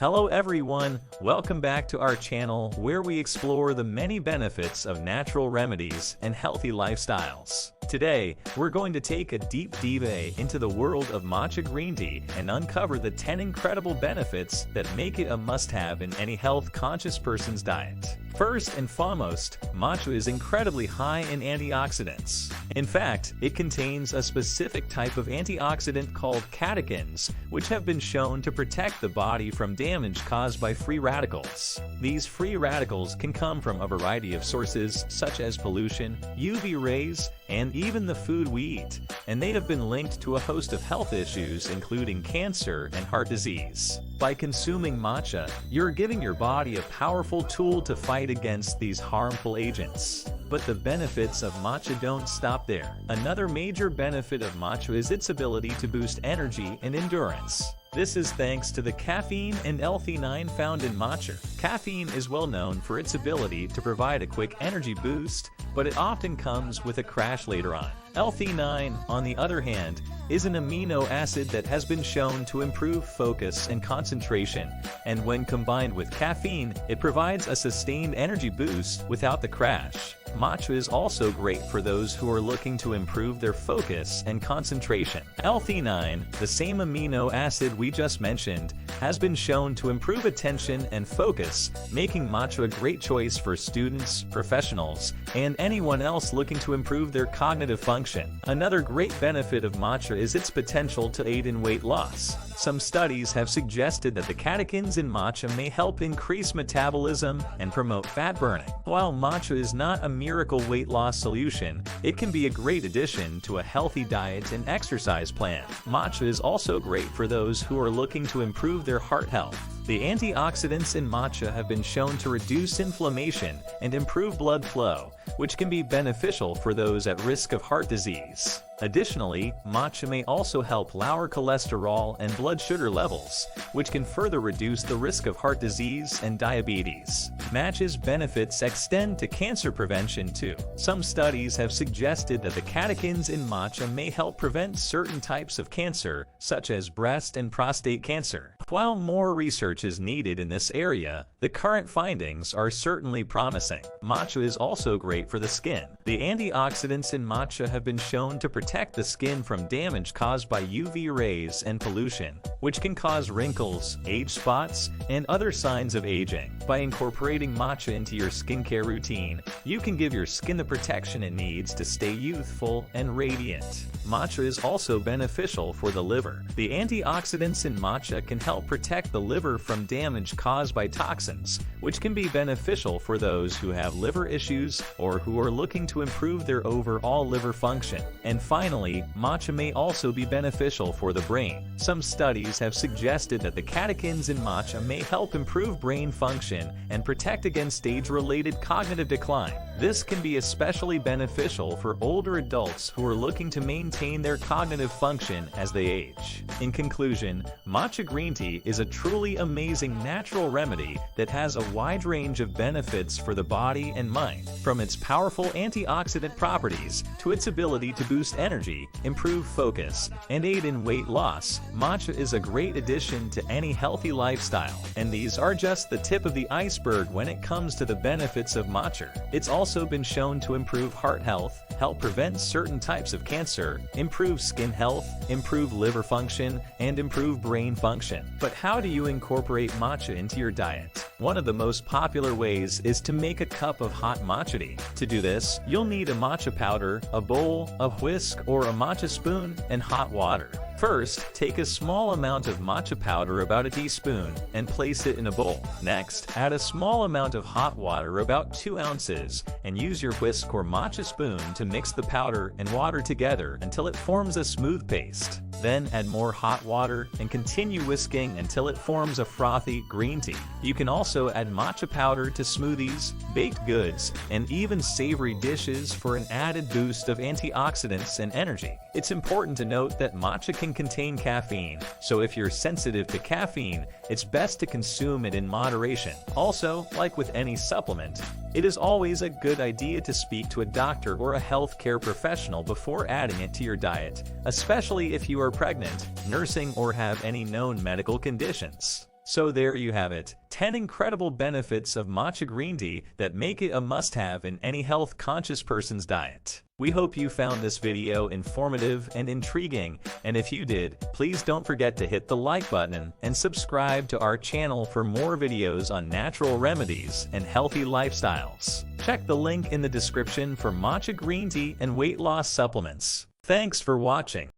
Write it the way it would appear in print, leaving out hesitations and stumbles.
Hello everyone, welcome back to our channel where we explore the many benefits of natural remedies and healthy lifestyles. Today, we're going to take a deep dive into the world of matcha green tea and uncover the 10 incredible benefits that make it a must-have in any health-conscious person's diet. First and foremost, matcha is incredibly high in antioxidants. In fact, it contains a specific type of antioxidant called catechins, which have been shown to protect the body from damage caused by free radicals. These free radicals can come from a variety of sources such as pollution, UV rays, and even the food we eat, and they have been linked to a host of health issues including cancer and heart disease. By consuming matcha, you're giving your body a powerful tool to fight against these harmful agents. But the benefits of matcha don't stop there. Another major benefit of matcha is its ability to boost energy and endurance. This is thanks to the caffeine and L-theanine found in matcha. Caffeine is well known for its ability to provide a quick energy boost, but it often comes with a crash later on. L-theanine, on the other hand, is an amino acid that has been shown to improve focus and concentration, and when combined with caffeine, it provides a sustained energy boost without the crash. Matcha is also great for those who are looking to improve their focus and concentration. L-theanine, the same amino acid we just mentioned, has been shown to improve attention and focus, making matcha a great choice for students, professionals, and anyone else looking to improve their cognitive function. Another great benefit of matcha is its potential to aid in weight loss. Some studies have suggested that the catechins in matcha may help increase metabolism and promote fat burning. While matcha is not a miracle weight loss solution, it can be a great addition to a healthy diet and exercise plan. Matcha is also great for those who are looking to improve their heart health. The antioxidants in matcha have been shown to reduce inflammation and improve blood flow, which can be beneficial for those at risk of heart disease. Additionally, matcha may also help lower cholesterol and blood sugar levels, which can further reduce the risk of heart disease and diabetes. Matcha's benefits extend to cancer prevention too. Some studies have suggested that the catechins in matcha may help prevent certain types of cancer, such as breast and prostate cancer. While more research is needed in this area, the current findings are certainly promising. Matcha is also great for the skin. The antioxidants in matcha have been shown to protect the skin from damage caused by UV rays and pollution, which can cause wrinkles, age spots, and other signs of aging. By incorporating matcha into your skincare routine, you can give your skin the protection it needs to stay youthful and radiant. Matcha is also beneficial for the liver. The antioxidants in matcha can help protect the liver from damage caused by toxins, which can be beneficial for those who have liver issues or who are looking to improve their overall liver function. And finally, matcha may also be beneficial for the brain. Some studies have suggested that the catechins in matcha may help improve brain function and protect against age-related cognitive decline. This can be especially beneficial for older adults who are looking to maintain their cognitive function as they age. In conclusion, matcha green tea is a truly amazing natural remedy that has a wide range of benefits for the body and mind. From its powerful antioxidant properties to its ability to boost energy, improve focus, and aid in weight loss, matcha is a great addition to any healthy lifestyle. And these are just the tip of the iceberg when it comes to the benefits of matcha. It's also been shown to improve heart health, help prevent certain types of cancer, improve skin health, improve liver function, and improve brain function. But how do you incorporate matcha into your diet? One of the most popular ways is to make a cup of hot matcha tea. To do this, you'll need a matcha powder, a bowl, a whisk, or a matcha spoon, and hot water. First, take a small amount of matcha powder, about a teaspoon, and place it in a bowl. Next, add a small amount of hot water, about 2 ounces, and use your whisk or matcha spoon to mix the powder and water together until it forms a smooth paste. Then add more hot water and continue whisking until it forms a frothy green tea. You can also add matcha powder to smoothies, baked goods, and even savory dishes for an added boost of antioxidants and energy. It's important to note that matcha can contain caffeine, so if you're sensitive to caffeine, it's best to consume it in moderation. Also, like with any supplement, it is always a good idea to speak to a doctor or a healthcare professional before adding it to your diet, especially if you are pregnant, nursing, or have any known medical conditions. So there you have it, 10 incredible benefits of matcha green tea that make it a must-have in any health-conscious person's diet. We hope you found this video informative and intriguing, and if you did, please don't forget to hit the like button and subscribe to our channel for more videos on natural remedies and healthy lifestyles. Check the link in the description for matcha green tea and weight loss supplements. Thanks for watching.